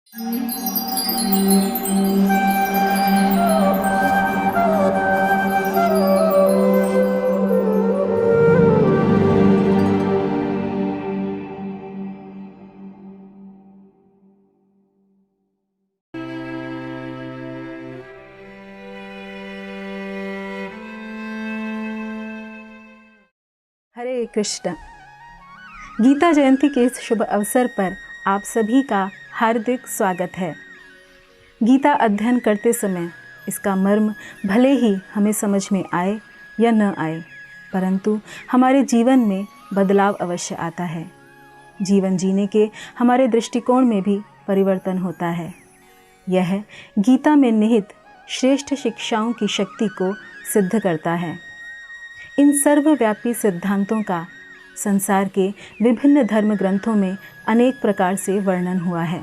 हरे कृष्ण। गीता जयंती के इस शुभ अवसर पर आप सभी का हार्दिक स्वागत है। गीता अध्ययन करते समय इसका मर्म भले ही हमें समझ में आए या न आए, परंतु हमारे जीवन में बदलाव अवश्य आता है। जीवन जीने के हमारे दृष्टिकोण में भी परिवर्तन होता है। यह गीता में निहित श्रेष्ठ शिक्षाओं की शक्ति को सिद्ध करता है। इन सर्वव्यापी सिद्धांतों का संसार के विभिन्न धर्म ग्रंथों में अनेक प्रकार से वर्णन हुआ है।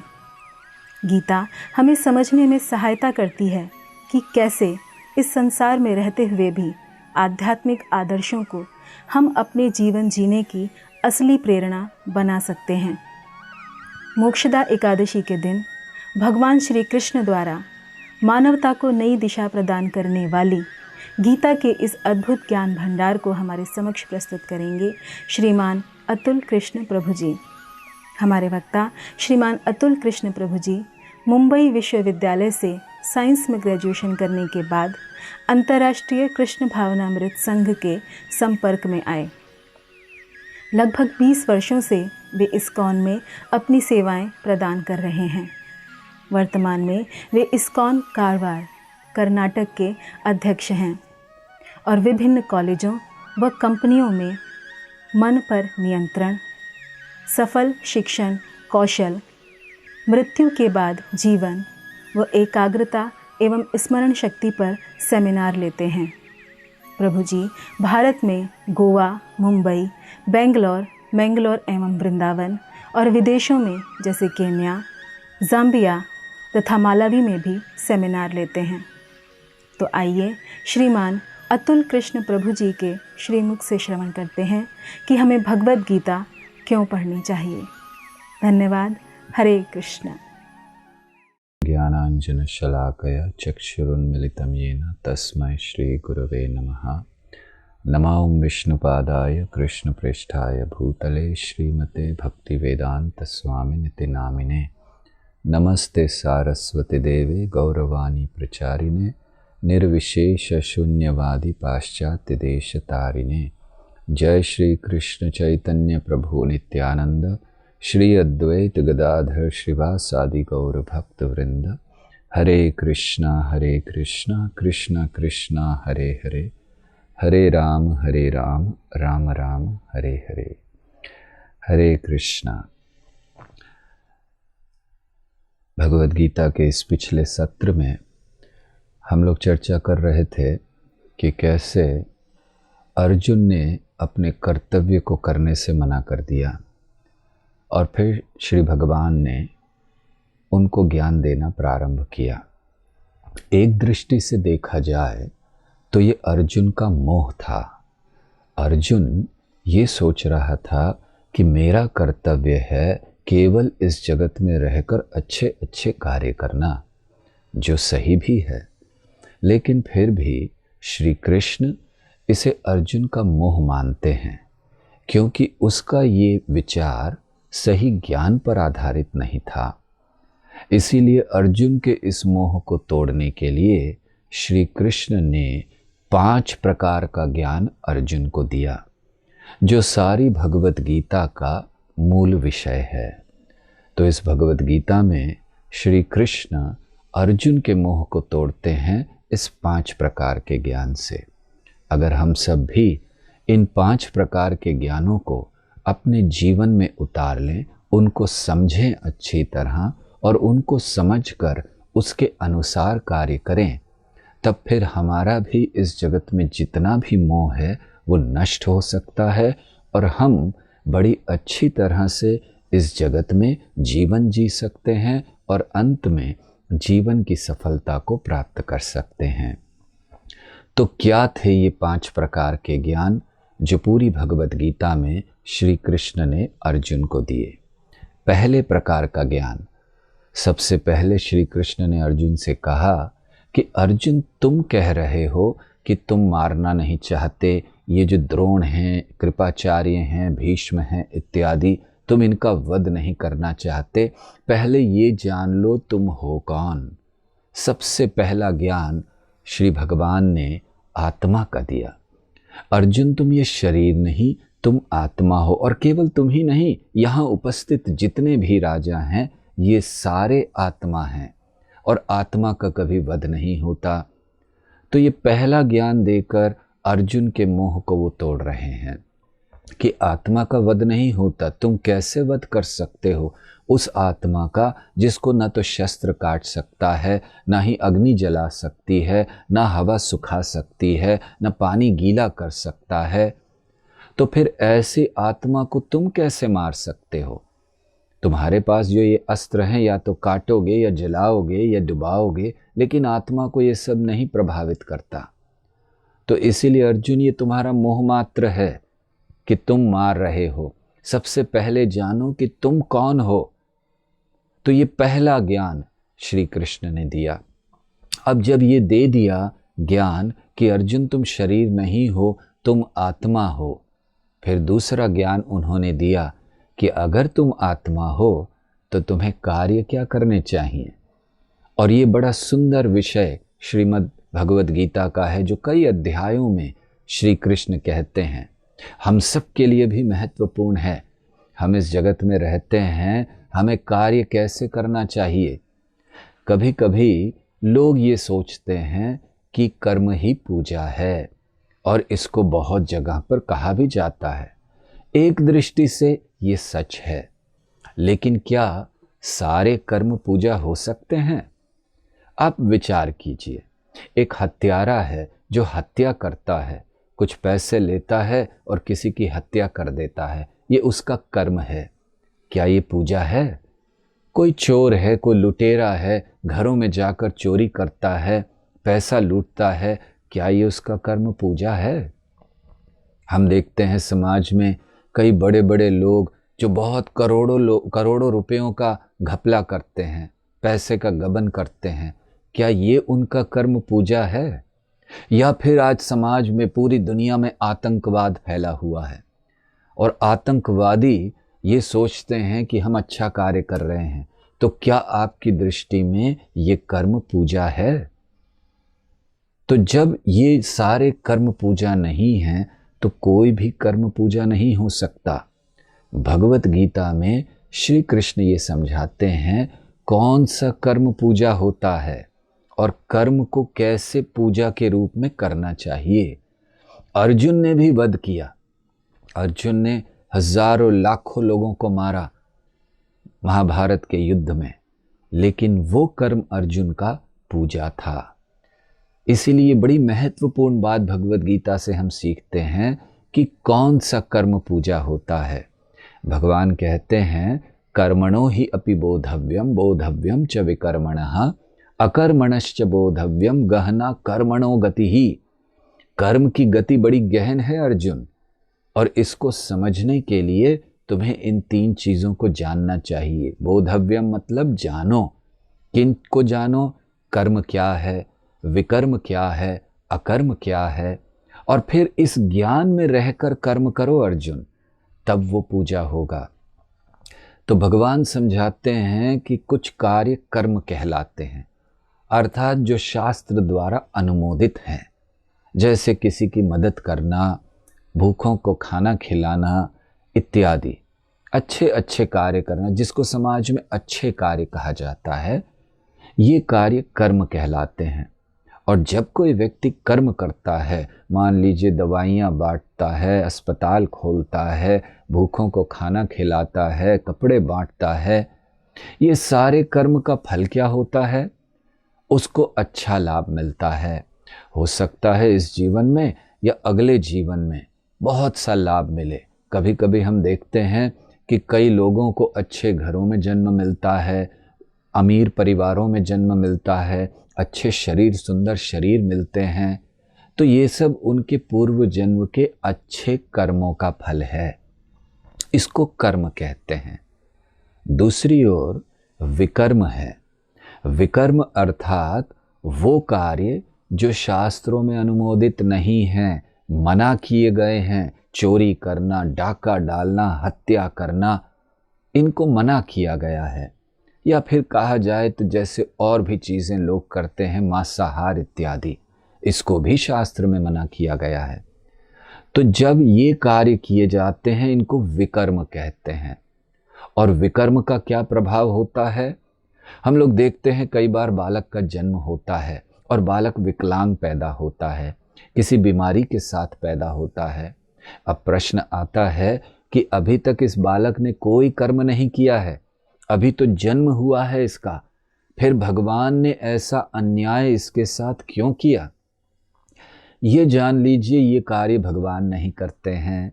गीता हमें समझने में सहायता करती है कि कैसे इस संसार में रहते हुए भी आध्यात्मिक आदर्शों को हम अपने जीवन जीने की असली प्रेरणा बना सकते हैं। मोक्षदा एकादशी के दिन भगवान श्री कृष्ण द्वारा मानवता को नई दिशा प्रदान करने वाली गीता के इस अद्भुत ज्ञान भंडार को हमारे समक्ष प्रस्तुत करेंगे श्रीमान अतुल कृष्ण प्रभु जी। हमारे वक्ता श्रीमान अतुल कृष्ण प्रभु जी मुंबई विश्वविद्यालय से साइंस में ग्रेजुएशन करने के बाद अंतर्राष्ट्रीय कृष्ण भावनामृत संघ के संपर्क में आए। लगभग 20 वर्षों से वे इस्कॉन में अपनी सेवाएं प्रदान कर रहे हैं। वर्तमान में वे इस्कॉन कारवार कर्नाटक के अध्यक्ष हैं और विभिन्न कॉलेजों व कंपनियों में मन पर नियंत्रण, सफल शिक्षण कौशल, मृत्यु के बाद जीवन व एकाग्रता एवं स्मरण शक्ति पर सेमिनार लेते हैं। प्रभु जी भारत में गोवा, मुंबई, बेंगलोर, मैंगलोर एवं वृंदावन और विदेशों में जैसे केन्या, जाम्बिया तथा मालावी में भी सेमिनार लेते हैं। तो आइए श्रीमान अतुल कृष्ण प्रभु जी के श्रीमुख से श्रवण करते हैं कि हमें भगवद गीता क्यों पढ़नी चाहिए। धन्यवाद। हरे कृष्ण। ज्ञानांजन शलाकया चक्षुरुन्मिलितं येन तस्मै श्री गुरवे नमः। नमो विष्णुपादाय कृष्णप्रेष्ठाय भूतले श्रीमते भक्तिवेदांत स्वामिनिति नामिने। नमस्ते सारस्वती देवे गौरवाणी प्रचारिणे निर्विशेष शून्यवादी पाश्चात्य देश तारिणे। जय श्री कृष्ण चैतन्य प्रभु नित्यानंद श्री अद्वैत गदाधर श्रीवासादि गौर भक्त वृंद। हरे कृष्णा कृष्ण कृष्णा हरे हरे, हरे राम राम राम हरे हरे। हरे कृष्णा। भगवद गीता के इस पिछले सत्र में हम लोग चर्चा कर रहे थे कि कैसे अर्जुन ने अपने कर्तव्य को करने से मना कर दिया और फिर श्री भगवान ने उनको ज्ञान देना प्रारंभ किया। एक दृष्टि से देखा जाए तो ये अर्जुन का मोह था। अर्जुन ये सोच रहा था कि मेरा कर्तव्य है केवल इस जगत में रहकर अच्छे अच्छे कार्य करना, जो सही भी है, लेकिन फिर भी श्री कृष्ण इसे अर्जुन का मोह मानते हैं, क्योंकि उसका ये विचार सही ज्ञान पर आधारित नहीं था। इसीलिए अर्जुन के इस मोह को तोड़ने के लिए श्री कृष्ण ने 5 प्रकार का ज्ञान अर्जुन को दिया, जो सारी भगवत गीता का मूल विषय है। तो इस भगवत गीता में श्री कृष्ण अर्जुन के मोह को तोड़ते हैं इस 5 प्रकार के ज्ञान से। अगर हम सब भी इन 5 प्रकार के ज्ञानों को अपने जीवन में उतार लें, उनको समझें अच्छी तरह और उनको समझकर उसके अनुसार कार्य करें, तब फिर हमारा भी इस जगत में जितना भी मोह है वो नष्ट हो सकता है और हम बड़ी अच्छी तरह से इस जगत में जीवन जी सकते हैं और अंत में जीवन की सफलता को प्राप्त कर सकते हैं। तो क्या थे ये 5 प्रकार के ज्ञान जो पूरी भगवत गीता में श्री कृष्ण ने अर्जुन को दिए? पहले प्रकार का ज्ञान सबसे पहले श्री कृष्ण ने अर्जुन से कहा कि अर्जुन, तुम कह रहे हो कि तुम मारना नहीं चाहते, ये जो द्रोण हैं, कृपाचार्य हैं, भीष्म हैं इत्यादि, तुम इनका वध नहीं करना चाहते। पहले ये जान लो तुम हो कौन। सबसे पहला ज्ञान श्री भगवान ने आत्मा का दिया। अर्जुन, तुम ये शरीर नहीं, तुम आत्मा हो। और केवल तुम ही नहीं, यहाँ उपस्थित जितने भी राजा हैं ये सारे आत्मा हैं और आत्मा का कभी वध नहीं होता। तो ये पहला ज्ञान देकर अर्जुन के मोह को वो तोड़ रहे हैं कि आत्मा का वध नहीं होता। तुम कैसे वध कर सकते हो उस आत्मा का जिसको ना तो शस्त्र काट सकता है, ना ही अग्नि जला सकती है, ना हवा सुखा सकती है, ना पानी गीला कर सकता है। तो फिर ऐसी आत्मा को तुम कैसे मार सकते हो? तुम्हारे पास जो ये अस्त्र हैं या तो काटोगे या जलाओगे या डुबाओगे, लेकिन आत्मा को ये सब नहीं प्रभावित करता। तो इसीलिए अर्जुन, ये तुम्हारा मोह मात्र है कि तुम मार रहे हो। सबसे पहले जानो कि तुम कौन हो। तो ये पहला ज्ञान श्री कृष्ण ने दिया। अब जब ये दे दिया ज्ञान कि अर्जुन तुम शरीर नहीं हो, तुम आत्मा हो, फिर दूसरा ज्ञान उन्होंने दिया कि अगर तुम आत्मा हो तो तुम्हें कार्य क्या करने चाहिए। और ये बड़ा सुंदर विषय श्रीमद् भगवद गीता का है जो कई अध्यायों में श्री कृष्ण कहते हैं। हम सब के लिए भी महत्वपूर्ण है। हम इस जगत में रहते हैं, हमें कार्य कैसे करना चाहिए। कभी कभी लोग ये सोचते हैं कि कर्म ही पूजा है, और इसको बहुत जगह पर कहा भी जाता है। एक दृष्टि से ये सच है, लेकिन क्या सारे कर्म पूजा हो सकते हैं? आप विचार कीजिए। एक हत्यारा है जो हत्या करता है, कुछ पैसे लेता है और किसी की हत्या कर देता है, ये उसका कर्म है। क्या ये पूजा है? कोई चोर है, कोई लुटेरा है, घरों में जाकर चोरी करता है, पैसा लूटता है, क्या ये उसका कर्म पूजा है? हम देखते हैं समाज में कई बड़े बड़े लोग जो बहुत करोड़ों रुपयों का घपला करते हैं, पैसे का गबन करते हैं, क्या ये उनका कर्म पूजा है? या फिर आज समाज में, पूरी दुनिया में आतंकवाद फैला हुआ है और आतंकवादी ये सोचते हैं कि हम अच्छा कार्य कर रहे हैं, तो क्या आपकी दृष्टि में ये कर्म पूजा है? तो जब ये सारे कर्म पूजा नहीं हैं तो कोई भी कर्म पूजा नहीं हो सकता। भगवत गीता में श्री कृष्ण ये समझाते हैं कौन सा कर्म पूजा होता है और कर्म को कैसे पूजा के रूप में करना चाहिए। अर्जुन ने भी वध किया। अर्जुन ने हजारों लाखों लोगों को मारा महाभारत के युद्ध में, लेकिन वो कर्म अर्जुन का पूजा था। इसीलिए बड़ी महत्वपूर्ण बात भगवत गीता से हम सीखते हैं कि कौन सा कर्म पूजा होता है। भगवान कहते हैं कर्मणो ही अपि बोधव्यम, बोधव्यम च विकर्मणः, अकर्मणश्च बोधव्यम, गहना कर्मणो गति ही। कर्म की गति बड़ी गहन है अर्जुन, और इसको समझने के लिए तुम्हें इन 3 चीज़ों को जानना चाहिए। बोधव्यम मतलब जानो। किन को जानो? कर्म क्या है, विकर्म क्या है, अकर्म क्या है, और फिर इस ज्ञान में रहकर कर्म करो अर्जुन, तब वो पूजा होगा। तो भगवान समझाते हैं कि कुछ कार्य कर्म कहलाते हैं, अर्थात जो शास्त्र द्वारा अनुमोदित हैं, जैसे किसी की मदद करना, भूखों को खाना खिलाना इत्यादि। अच्छे अच्छे कार्य करना, जिसको समाज में अच्छे कार्य कहा जाता है, ये कार्य कर्म कहलाते हैं। और जब कोई व्यक्ति कर्म करता है, मान लीजिए दवाइयाँ बांटता है, अस्पताल खोलता है, भूखों को खाना खिलाता है, कपड़े बांटता है, ये सारे कर्म का फल क्या होता है? उसको अच्छा लाभ मिलता है। हो सकता है इस जीवन में या अगले जीवन में बहुत सा लाभ मिले। कभी कभी हम देखते हैं कि कई लोगों को अच्छे घरों में जन्म मिलता है, अमीर परिवारों में जन्म मिलता है, अच्छे शरीर, सुंदर शरीर मिलते हैं। तो ये सब उनके पूर्व जन्म के अच्छे कर्मों का फल है, इसको कर्म कहते हैं। दूसरी ओर विकर्म है। विकर्म अर्थात वो कार्य जो शास्त्रों में अनुमोदित नहीं हैं, मना किए गए हैं। चोरी करना, डाका डालना, हत्या करना, इनको मना किया गया है। या फिर कहा जाए तो जैसे और भी चीज़ें लोग करते हैं, मांसाहार इत्यादि, इसको भी शास्त्र में मना किया गया है। तो जब ये कार्य किए जाते हैं, इनको विकर्म कहते हैं। और विकर्म का क्या प्रभाव होता है? हम लोग देखते हैं कई बार बालक का जन्म होता है और बालक विकलांग पैदा होता है, किसी बीमारी के साथ पैदा होता है। अब प्रश्न आता है कि अभी तक इस बालक ने कोई कर्म नहीं किया है, अभी तो जन्म हुआ है इसका, फिर भगवान ने ऐसा अन्याय इसके साथ क्यों किया? ये जान लीजिए, ये कार्य भगवान नहीं करते हैं।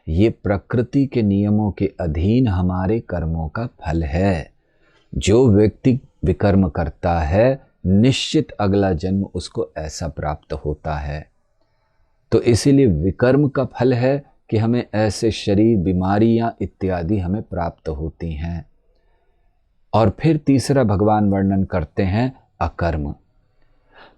ये प्रकृति के नियमों के अधीन हमारे कर्मों का फल है। जो व्यक्ति विकर्म करता है, निश्चित अगला जन्म उसको ऐसा प्राप्त होता है। तो इसीलिए विकर्म का फल है कि हमें ऐसे शरीर, बीमारियां इत्यादि हमें प्राप्त होती हैं। और फिर तीसरा भगवान वर्णन करते हैं अकर्म।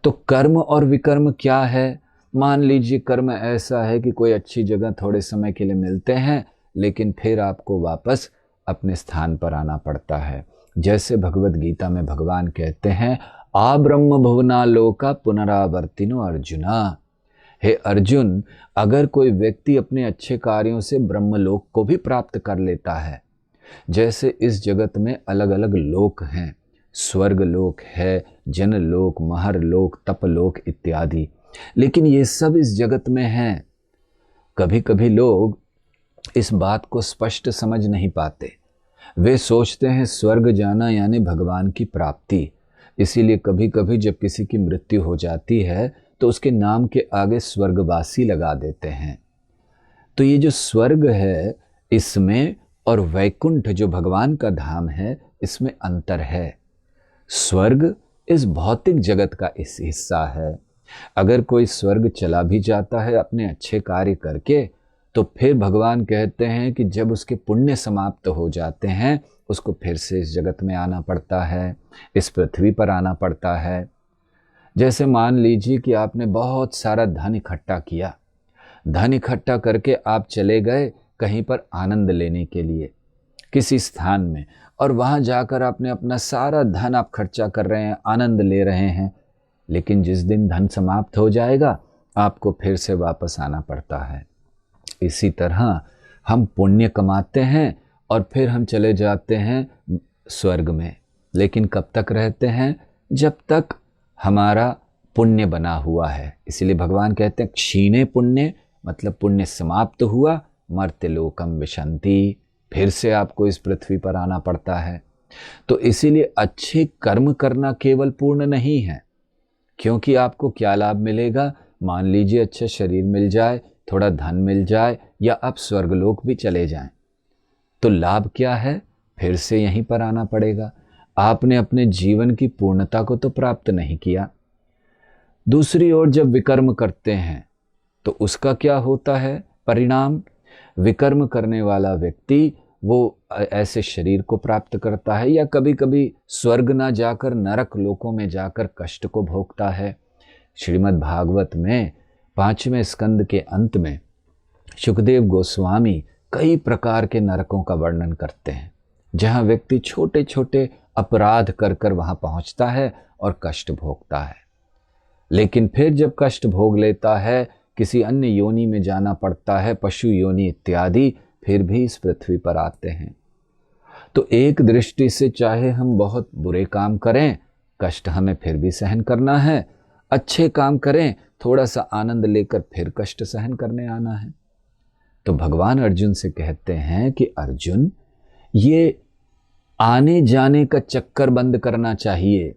तो कर्म और विकर्म क्या है? मान लीजिए कर्म ऐसा है कि कोई अच्छी जगह थोड़े समय के लिए मिलते हैं, लेकिन फिर आपको वापस अपने स्थान पर आना पड़ता है। जैसे भगवत गीता में भगवान कहते हैं, आ ब्रह्म भुवना लोका पुनरावर्तिनो अर्जुना। हे अर्जुन, अगर कोई व्यक्ति अपने अच्छे कार्यों से ब्रह्मलोक को भी प्राप्त कर लेता है, जैसे इस जगत में अलग अलग लोक हैं, स्वर्ग लोक है, जनलोक, महरलोक, तपलोक इत्यादि, लेकिन ये सब इस जगत में हैं। कभी कभी लोग इस बात को स्पष्ट समझ नहीं पाते। वे सोचते हैं स्वर्ग जाना यानी भगवान की प्राप्ति। इसीलिए कभी कभी जब किसी की मृत्यु हो जाती है तो उसके नाम के आगे स्वर्गवासी लगा देते हैं। तो ये जो स्वर्ग है, इसमें और वैकुंठ जो भगवान का धाम है, इसमें अंतर है। स्वर्ग इस भौतिक जगत का इस हिस्सा है। अगर कोई स्वर्ग चला भी जाता है अपने अच्छे कार्य करके, तो फिर भगवान कहते हैं कि जब उसके पुण्य समाप्त हो जाते हैं, उसको फिर से इस जगत में आना पड़ता है, इस पृथ्वी पर आना पड़ता है। जैसे मान लीजिए कि आपने बहुत सारा धन इकट्ठा किया, धन इकट्ठा करके आप चले गए कहीं पर आनंद लेने के लिए किसी स्थान में, और वहां जाकर आपने अपना सारा धन आप खर्चा कर रहे हैं, आनंद ले रहे हैं, लेकिन जिस दिन धन समाप्त हो जाएगा आपको फिर से वापस आना पड़ता है। इसी तरह हम पुण्य कमाते हैं और फिर हम चले जाते हैं स्वर्ग में, लेकिन कब तक रहते हैं? जब तक हमारा पुण्य बना हुआ है। इसीलिए भगवान कहते हैं क्षीणे पुण्य, मतलब पुण्य समाप्त हुआ, मर्त्य लोकम विशंति, फिर से आपको इस पृथ्वी पर आना पड़ता है। तो इसीलिए अच्छे कर्म करना केवल पूर्ण नहीं है, क्योंकि आपको क्या लाभ मिलेगा? मान लीजिए अच्छा शरीर मिल जाए, थोड़ा धन मिल जाए, या आप स्वर्गलोक भी चले जाएं, तो लाभ क्या है? फिर से यहीं पर आना पड़ेगा। आपने अपने जीवन की पूर्णता को तो प्राप्त नहीं किया। दूसरी ओर जब विकर्म करते हैं तो उसका क्या होता है परिणाम? विकर्म करने वाला व्यक्ति वो ऐसे शरीर को प्राप्त करता है, या कभी कभी स्वर्ग ना जाकर नरक लोकों में जाकर कष्ट को भोगता है। श्रीमद् भागवत में 5वें स्कंद के अंत में सुखदेव गोस्वामी कई प्रकार के नरकों का वर्णन करते हैं, जहां व्यक्ति छोटे छोटे अपराध कर कर वहां पहुंचता है और कष्ट भोगता है। लेकिन फिर जब कष्ट भोग लेता है, किसी अन्य योनि में जाना पड़ता है, पशु योनि इत्यादि, फिर भी इस पृथ्वी पर आते हैं। तो एक दृष्टि से चाहे हम बहुत बुरे काम करें, कष्ट हमें फिर भी सहन करना है। अच्छे काम करें, थोड़ा सा आनंद लेकर फिर कष्ट सहन करने आना है। तो भगवान अर्जुन से कहते हैं कि अर्जुन, ये आने जाने का चक्कर बंद करना चाहिए।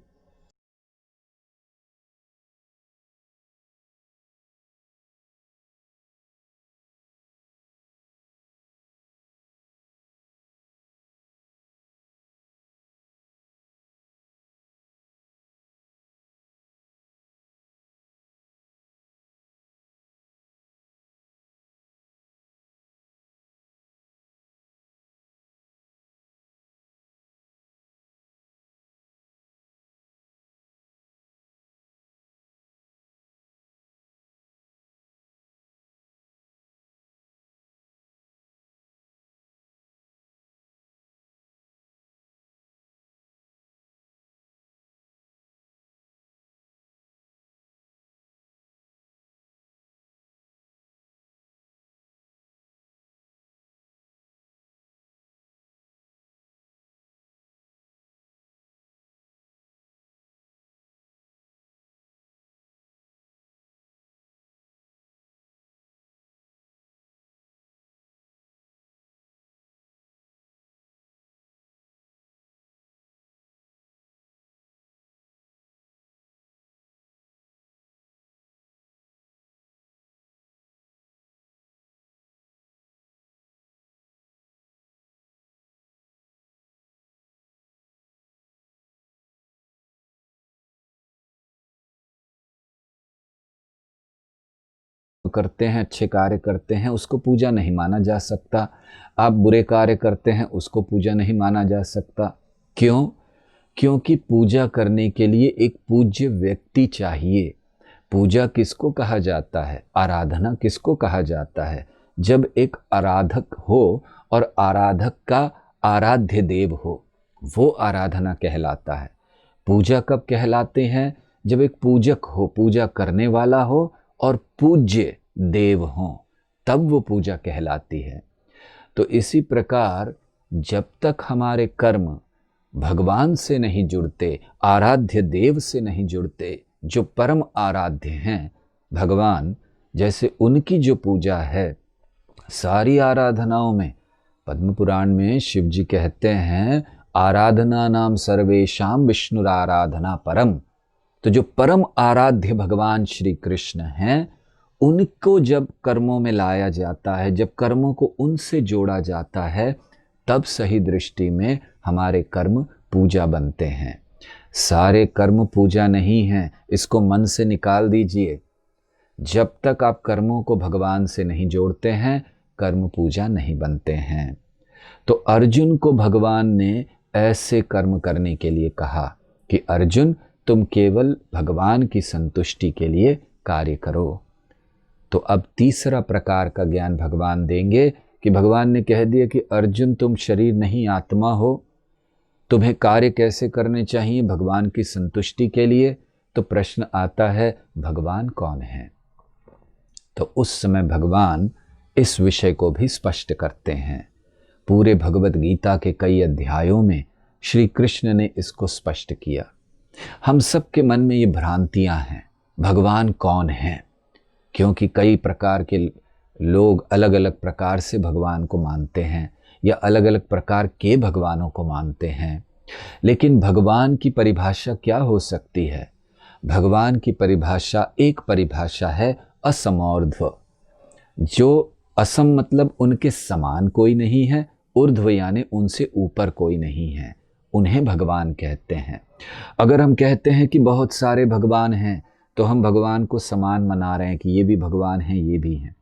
करते हैं, अच्छे कार्य करते हैं, उसको पूजा नहीं माना जा सकता। आप बुरे कार्य करते हैं, उसको पूजा नहीं माना जा सकता। क्यों? क्योंकि पूजा करने के लिए एक पूज्य व्यक्ति चाहिए। पूजा किसको कहा जाता है, आराधना किसको कहा जाता है? जब एक आराधक हो और आराधक का आराध्य देव हो, वो आराधना कहलाता है। पूजा कब कहलाते हैं? जब एक पूजक हो, पूजा करने वाला हो और पूज्य देव हो, तब वो पूजा कहलाती है। तो इसी प्रकार जब तक हमारे कर्म भगवान से नहीं जुड़ते, आराध्य देव से नहीं जुड़ते, जो परम आराध्य हैं भगवान, जैसे उनकी जो पूजा है, सारी आराधनाओं में, पद्म पुराण में शिव जी कहते हैं आराधना नाम सर्वेशाम विष्णुराराधना परम। तो जो परम आराध्य भगवान श्री कृष्ण हैं, उनको जब कर्मों में लाया जाता है, जब कर्मों को उनसे जोड़ा जाता है, तब सही दृष्टि में हमारे कर्म पूजा बनते हैं। सारे कर्म पूजा नहीं हैं, इसको मन से निकाल दीजिए। जब तक आप कर्मों को भगवान से नहीं जोड़ते हैं, कर्म पूजा नहीं बनते हैं। तो अर्जुन को भगवान ने ऐसे कर्म करने के लिए कहा कि अर्जुन, तुम केवल भगवान की संतुष्टि के लिए कार्य करो। तो अब तीसरा प्रकार का ज्ञान भगवान देंगे कि भगवान ने कह दिया कि अर्जुन, तुम शरीर नहीं आत्मा हो, तुम्हें कार्य कैसे करने चाहिए भगवान की संतुष्टि के लिए। तो प्रश्न आता है, भगवान कौन है? तो उस समय भगवान इस विषय को भी स्पष्ट करते हैं। पूरे भगवत गीता के कई अध्यायों में श्री कृष्ण ने इसको स्पष्ट किया। हम सबके मन में ये भ्रांतियां हैं, भगवान कौन है? क्योंकि कई प्रकार के लोग अलग अलग प्रकार से भगवान को मानते हैं या अलग अलग प्रकार के भगवानों को मानते हैं। लेकिन भगवान की परिभाषा क्या हो सकती है? भगवान की परिभाषा, एक परिभाषा है असमोर्ध्व। जो असम मतलब उनके समान कोई नहीं है, ऊर्ध्व यानी उनसे ऊपर कोई नहीं है, उन्हें भगवान कहते हैं। अगर हम कहते हैं कि बहुत सारे भगवान हैं, तो हम भगवान को समान मना रहे हैं कि ये भी भगवान हैं, ये भी हैं।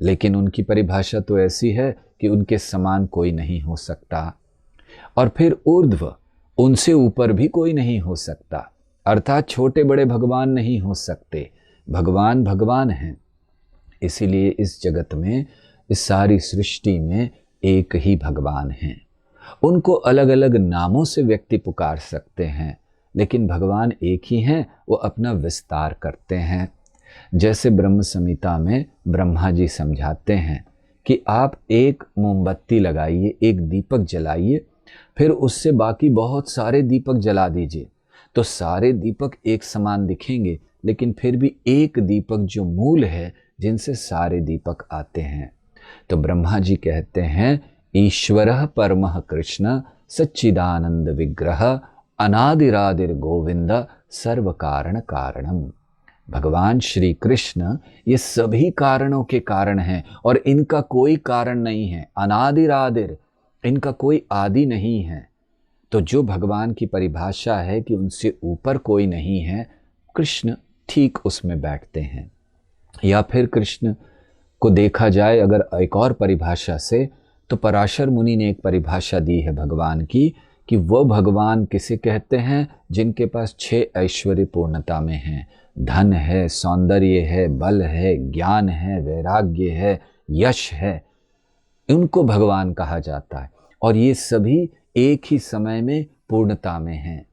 लेकिन उनकी परिभाषा तो ऐसी है कि उनके समान कोई नहीं हो सकता। और फिर ऊर्ध्व, उनसे ऊपर भी कोई नहीं हो सकता, अर्थात छोटे बड़े भगवान नहीं हो सकते। भगवान भगवान हैं। इसीलिए इस जगत में, इस सारी सृष्टि में एक ही भगवान हैं। उनको अलग अलग नामों से व्यक्ति पुकार सकते हैं, लेकिन भगवान एक ही हैं। वो अपना विस्तार करते हैं। जैसे ब्रह्म संहिता में ब्रह्मा जी समझाते हैं कि आप एक मोमबत्ती लगाइए, एक दीपक जलाइए, फिर उससे बाकी बहुत सारे दीपक जला दीजिए, तो सारे दीपक एक समान दिखेंगे, लेकिन फिर भी एक दीपक जो मूल है, जिनसे सारे दीपक आते हैं। तो ब्रह्मा जी कहते हैं, ईश्वरः परमः कृष्ण सच्चिदानंद विग्रह अनादिरादिर गोविंद सर्व कारण कारणम। भगवान श्री कृष्ण ये सभी कारणों के कारण हैं और इनका कोई कारण नहीं है। अनादिरादिर, इनका कोई आदि नहीं है। तो जो भगवान की परिभाषा है कि उनसे ऊपर कोई नहीं है, कृष्ण ठीक उसमें बैठते हैं। या फिर कृष्ण को देखा जाए अगर एक और परिभाषा से, तो पराशर मुनि ने एक परिभाषा दी है भगवान की कि वह भगवान किसे कहते हैं जिनके पास 6 ऐश्वर्य पूर्णता में हैं। धन है, सौंदर्य है, बल है, ज्ञान है, वैराग्य है, यश है, उनको भगवान कहा जाता है। और ये सभी एक ही समय में पूर्णता में हैं।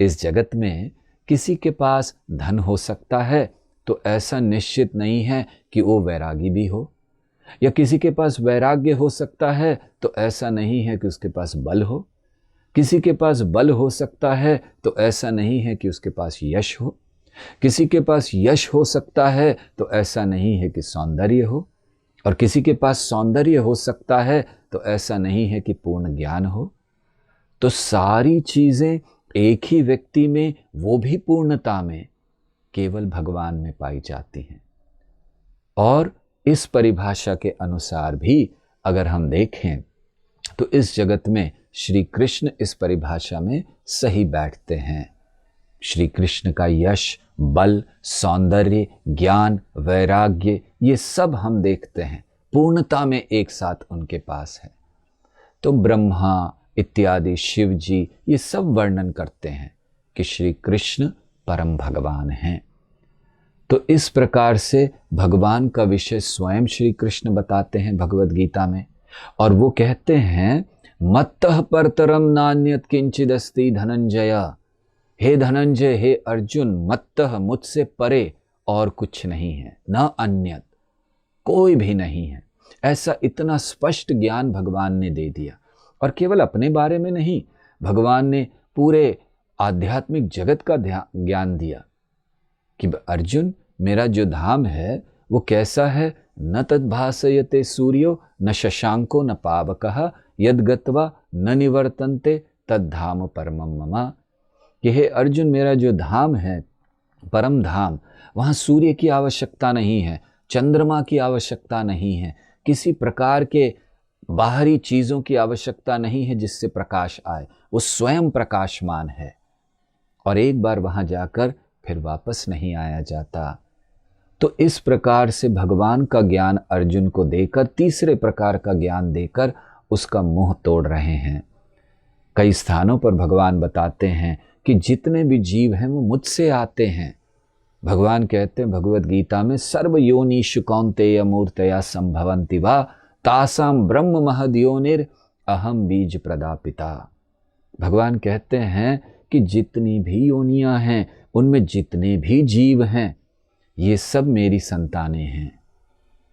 इस जगत में किसी के पास धन हो सकता है, तो ऐसा निश्चित नहीं है कि वो वैरागी भी हो, या किसी के पास वैराग्य हो सकता है, तो ऐसा नहीं है कि उसके पास बल हो। किसी के पास बल हो सकता है, तो ऐसा नहीं है कि उसके पास यश हो। किसी के पास यश हो सकता है, तो ऐसा नहीं है कि सौंदर्य हो। और किसी के पास सौंदर्य हो सकता है, तो ऐसा नहीं है कि पूर्ण ज्ञान हो। तो सारी चीजें एक ही व्यक्ति में, वो भी पूर्णता में, केवल भगवान में पाई जाती हैं। और इस परिभाषा के अनुसार भी अगर हम देखें, तो इस जगत में श्री कृष्ण इस परिभाषा में सही बैठते हैं। श्री कृष्ण का यश बल, सौंदर्य, ज्ञान, वैराग्य, ये सब हम देखते हैं पूर्णता में एक साथ उनके पास है। तो ब्रह्मा इत्यादि, शिव जी, ये सब वर्णन करते हैं कि श्री कृष्ण परम भगवान हैं। तो इस प्रकार से भगवान का विषय स्वयं श्री कृष्ण बताते हैं भगवद गीता में, और वो कहते हैं मत्तः परतरम नान्यत किंचिदस्ति धनंजय। हे धनंजय, हे अर्जुन, मत्तः, मुझसे परे और कुछ नहीं है, न अन्यत, कोई भी नहीं है। ऐसा इतना स्पष्ट ज्ञान भगवान ने दे दिया। और केवल अपने बारे में नहीं, भगवान ने पूरे आध्यात्मिक जगत का ज्ञान दिया कि अर्जुन, मेरा जो धाम है वो कैसा है। न तद्भासयते सूर्यो न शशांको न पावकः यद गत्वा न निवर्तन्ते तद्धाम परमं मम। कि हे अर्जुन, मेरा जो धाम है, परम धाम, वहाँ सूर्य की आवश्यकता नहीं है, चंद्रमा की आवश्यकता नहीं है, किसी प्रकार के बाहरी चीज़ों की आवश्यकता नहीं है जिससे प्रकाश आए। वो स्वयं प्रकाशमान है और एक बार वहाँ जाकर फिर वापस नहीं आया जाता। तो इस प्रकार से भगवान का ज्ञान अर्जुन को देकर, तीसरे प्रकार का ज्ञान देकर उसका मुंह तोड़ रहे हैं। कई स्थानों पर भगवान बताते हैं कि जितने भी जीव हैं वो मुझसे आते हैं। भगवान कहते हैं भगवद गीता में, सर्व योनिषु कौन्तेय मूर्तया संभवन्ति वा तासाम ब्रह्म महद्योनिर अहम बीज प्रदापिता। भगवान कहते हैं कि जितनी भी योनियां हैं, उनमें जितने भी जीव हैं, ये सब मेरी संतानें हैं।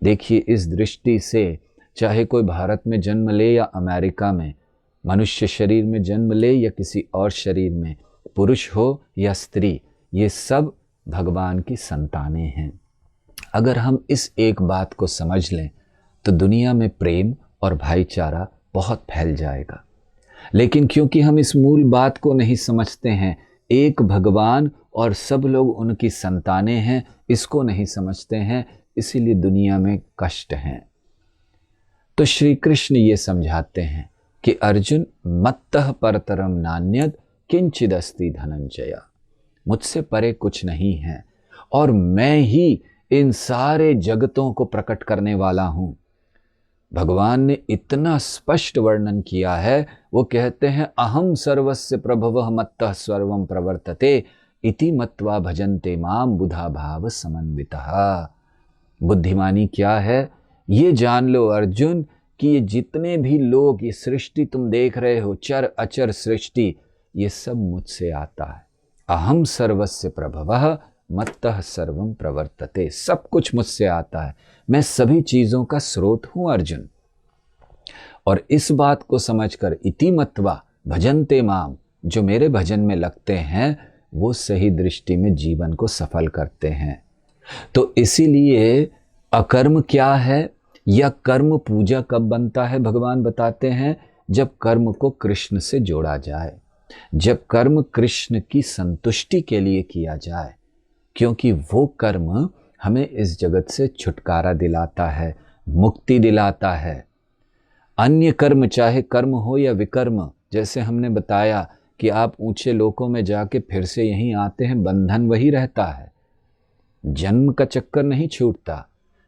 देखिए, इस दृष्टि से चाहे कोई भारत में जन्म ले या अमेरिका में, मनुष्य शरीर में जन्म ले या किसी और शरीर में, पुरुष हो या स्त्री, ये सब भगवान की संतानें हैं। अगर हम इस एक बात को समझ लें तो दुनिया में प्रेम और भाईचारा बहुत फैल जाएगा। लेकिन क्योंकि हम इस मूल बात को नहीं समझते हैं, एक भगवान और सब लोग उनकी संतानें हैं, इसको नहीं समझते हैं, इसीलिए दुनिया में कष्ट हैं। तो श्री कृष्ण ये समझाते हैं कि अर्जुन, मत्तः परतरम नान्यद किंचिदस्ति धनंजय, मुझसे परे कुछ नहीं है और मैं ही इन सारे जगतों को प्रकट करने वाला हूं। भगवान ने इतना स्पष्ट वर्णन किया है, वो कहते हैं अहम सर्वस्य प्रभवः मत्तः सर्वं प्रवर्तते इति मत्वा भजन्ते माम बुधा भाव समन्वितः। बुद्धिमानी क्या है, ये जान लो अर्जुन कि ये जितने भी लोग, ये सृष्टि तुम देख रहे हो, चर अचर सृष्टि, ये सब मुझसे आता है। अहम सर्वस्य प्रभवः मत्तः सर्वं प्रवर्तते, सब कुछ मुझसे आता है, मैं सभी चीजों का स्रोत हूं अर्जुन। और इस बात को समझकर इति मत्वा भजन्ते माम, जो मेरे भजन में लगते हैं वो सही दृष्टि में जीवन को सफल करते हैं। तो इसीलिए अकर्म क्या है या कर्म पूजा कब बनता है, भगवान बताते हैं जब कर्म को कृष्ण से जोड़ा जाए, जब कर्म कृष्ण की संतुष्टि के लिए किया जाए, क्योंकि वो कर्म हमें इस जगत से छुटकारा दिलाता है, मुक्ति दिलाता है। अन्य कर्म, चाहे कर्म हो या विकर्म, जैसे हमने बताया कि आप ऊंचे लोकों में जाके फिर से यहीं आते हैं, बंधन वही रहता है, जन्म का चक्कर नहीं छूटता।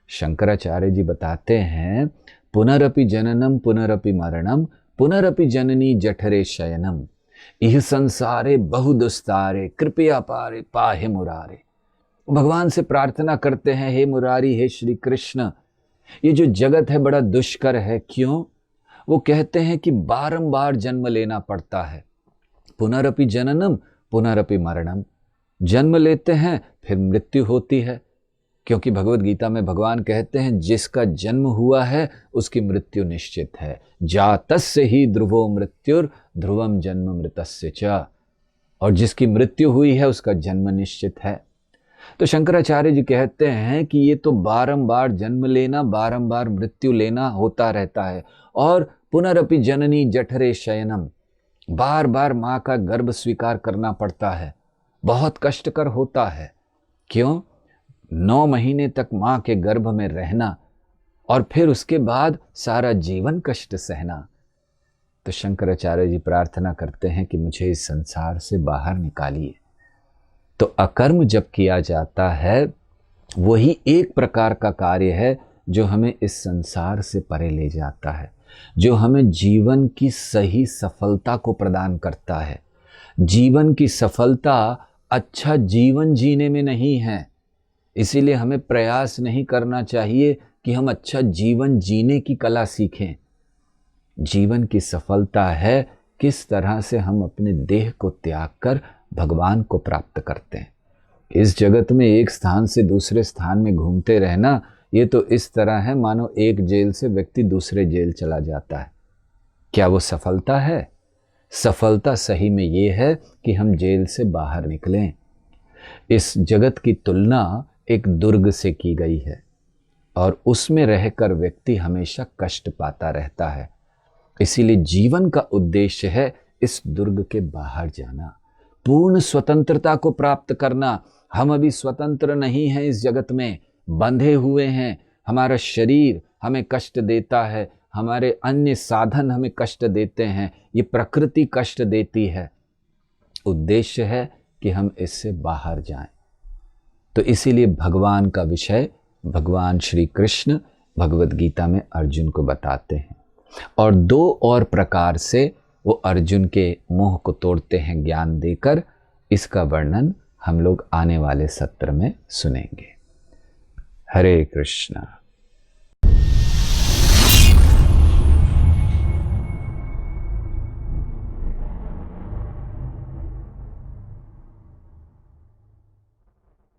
शंकराचार्य जी बताते हैं, पुनरपि जननम पुनरपि मरणम पुनरपि जननी जठरे शयनम इह संसारे बहुदुस्तारे कृपया पारे पाहे मुरारे। भगवान से प्रार्थना करते हैं, हे मुरारी, हे श्री कृष्ण, ये जो जगत है बड़ा दुष्कर है। क्यों? वो कहते हैं कि बारंबार जन्म लेना पड़ता है। पुनरपि जननम पुनरपि मरणम, जन्म लेते हैं फिर मृत्यु होती है, क्योंकि भगवद गीता में भगवान कहते हैं जिसका जन्म हुआ है उसकी मृत्यु निश्चित है। जातस्य ही ध्रुवो मृत्युर ध्रुवम जन्म मृतस्य च, और जिसकी मृत्यु हुई है उसका जन्म निश्चित है। तो शंकराचार्य जी कहते हैं कि ये तो बारंबार जन्म लेना, बारंबार मृत्यु लेना होता रहता है। और पुनरपि जननी जठरे शयनम, बार बार माँ का गर्भ स्वीकार करना पड़ता है, बहुत कष्टकर होता है। क्यों? 9 महीने तक माँ के गर्भ में रहना और फिर उसके बाद सारा जीवन कष्ट सहना। तो शंकराचार्य जी प्रार्थना करते हैं कि मुझे इस संसार से बाहर निकालिए। तो अकर्म जब किया जाता है वही एक प्रकार का कार्य है जो हमें इस संसार से परे ले जाता है, जो हमें जीवन की सही सफलता को प्रदान करता है। जीवन की सफलता अच्छा जीवन जीने में नहीं है, इसीलिए हमें प्रयास नहीं करना चाहिए कि हम अच्छा जीवन जीने की कला सीखें। जीवन की सफलता है किस तरह से हम अपने देह को त्याग कर भगवान को प्राप्त करते हैं। इस जगत में एक स्थान से दूसरे स्थान में घूमते रहना, ये तो इस तरह है मानो एक जेल से व्यक्ति दूसरे जेल चला जाता है। क्या वो सफलता है? सफलता सही में ये है कि हम जेल से बाहर निकलें। इस जगत की तुलना एक दुर्ग से की गई है और उसमें रहकर व्यक्ति हमेशा कष्ट पाता रहता है। इसीलिए जीवन का उद्देश्य है इस दुर्ग के बाहर जाना, पूर्ण स्वतंत्रता को प्राप्त करना। हम अभी स्वतंत्र नहीं हैं, इस जगत में बंधे हुए हैं। हमारा शरीर हमें कष्ट देता है, हमारे अन्य साधन हमें कष्ट देते हैं, ये प्रकृति कष्ट देती है। उद्देश्य है कि हम इससे बाहर जाएं। तो इसीलिए भगवान का विषय भगवान श्री कृष्ण भगवद गीता में अर्जुन को बताते हैं और दो और प्रकार से वो अर्जुन के मोह को तोड़ते हैं ज्ञान देकर। इसका वर्णन हम लोग आने वाले सत्र में सुनेंगे। हरे कृष्णा।